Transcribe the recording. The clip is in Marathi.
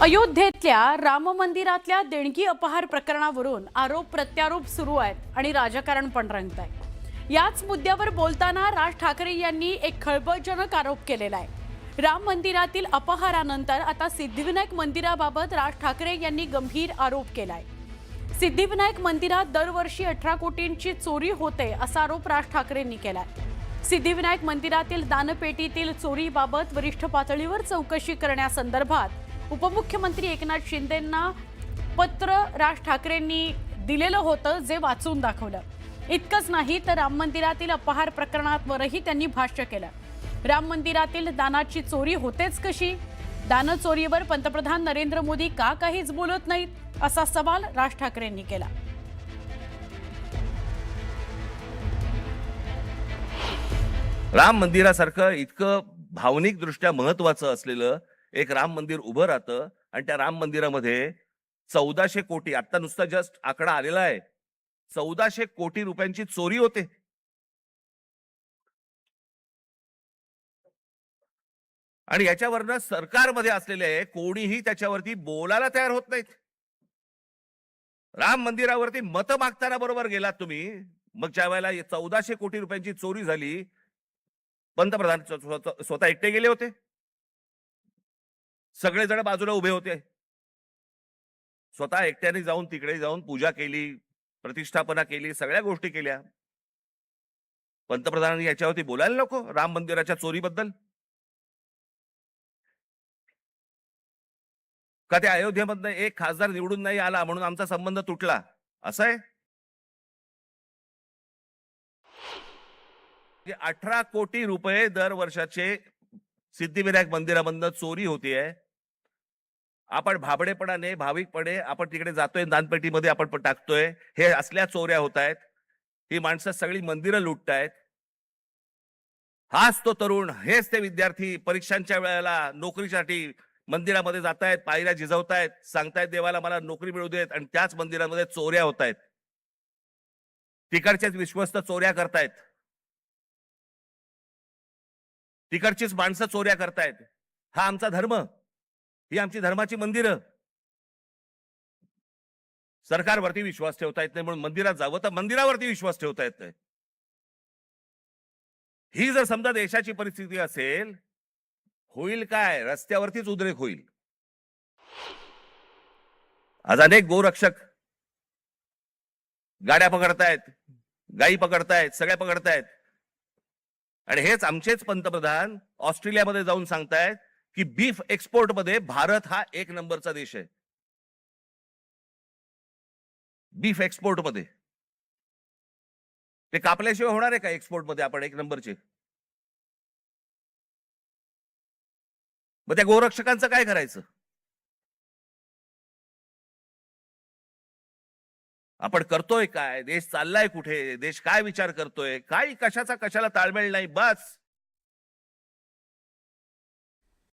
अयोध्येतल्या राम मंदिरातल्या देणगी अपहार प्रकरणावरून आरोप प्रत्यारोप सुरू आहेत आणि राजकारण पण रंगतंय। याच मुद्द्यावर बोलताना राज ठाकरे यांनी एक खळबळजनक आरोप केलेला आहे। राम मंदिरातील अपहारानंतर आता सिद्धिविनायक मंदिराबाबत राज ठाकरे यांनी गंभीर आरोप केलाय। सिद्धिविनायक मंदिरात दरवर्षी 18 कोटींची चोरी होते असा आरोप राज ठाकरेंनी केलाय। सिद्धिविनायक मंदिरातील दानपेटीतील चोरीबाबत वरिष्ठ पातळीवर चौकशी करण्यासंदर्भात उपमुख्यमंत्री एकनाथ शिंदेंना पत्र राज ठाकरेंनी दिलेलं होतं, जे वाचून दाखवलं। इतकंच नाही तर राम मंदिरातील अपहार प्रकरणावरही त्यांनी भाष्य केलं। राम मंदिरातील दानाची चोरी होतेच कशी? दान चोरीवर पंतप्रधान नरेंद्र मोदी का काहीच बोलत नाहीत, असा सवाल राज ठाकरेंनी केला। राम मंदिरासारखं इतकं भावनिक दृष्ट्या महत्वाचं असलेलं एक राम मंदिर उभं राहतं आणि त्या राम मंदिरामध्ये 1400 कोटी, आता नुसता जस्ट आकडा आलेला आहे, 1400 कोटी रुपयांची चोरी होते। आणि याच्यावरनं सरकारमध्ये असलेले कोणीही त्याच्यावरती बोलायला तयार होत नाहीत। राम मंदिरावरती मत मागताना बरोबर गेलात तुम्ही, मग ज्या वेळेला 1400 कोटी रुपयांची चोरी झाली, पंतप्रधान स्वतः एकटे गेले होते, सगळेजण बाजूला उभे होते, स्वतः एकट्याने जाऊन तिकडे जाऊन पूजा केली, प्रतिष्ठापना केली, सगळ्या गोष्टी केल्या। पंतप्रधानांनी याच्यावरती बोलायला नको राम मंदिराच्या चोरीबद्दल? का त्या अयोध्येमधनं एक खासदार निवडून नाही आला म्हणून आमचा संबंध तुटला, असं आहे? 18 कोटी रुपये दर वर्षाचे सिद्धिविनायक मंदिरामधनं चोरी होतीये। आपण भाबडेपणाने, भाविकपणे आपण तिकडे जातोय, दानपेटीमध्ये आपण टाकतोय, हे असल्या चोऱ्या होत आहेत। ही माणसं सगळी मंदिरं लुटतायत। हाच तो तरुण, हेच ते विद्यार्थी परीक्षांच्या वेळेला नोकरीसाठी मंदिरामध्ये जातायत, पायऱ्या झिजवतायत, सांगतायत देवाला मला नोकरी मिळू देत, आणि त्याच मंदिरामध्ये चोऱ्या होत आहेत। तिकडचेच विश्वस्त चोऱ्या करतायत, तिकडचीच माणसं चोऱ्या करतायत। हा आमचा धर्म, ही आमची धर्माची मंदिरं। सरकारवरती विश्वास ठेवता येत नाही म्हणून मंदिरात जावं, तर मंदिरावरती विश्वास ठेवता येत नाही। ही जर समजा देशाची परिस्थिती असेल, होईल काय? रस्त्यावरतीच उद्रेक होईल। आज अनेक गोरक्षक गाड्या पकडतायत, गायी पकडतायत, सगळ्या पकडतायत, आणि हेच आमचेच पंतप्रधान ऑस्ट्रेलियामध्ये जाऊन सांगतायत की बीफ एक्सपोर्ट मध्ये भारत हा 1 नंबरचा देश आहे। बीफ एक्सपोर्ट मध्ये ते कापल्याशिवाय होणार आहे का एक्सपोर्ट मध्ये आपण 1 नंबरचे? मग त्या गोरक्षकांचं काय करायचं? आपण करतोय काय? देश चाललाय कुठे? देश काय विचार करतोय? काय कशाचा कशाला ताळमेळ नाही, बस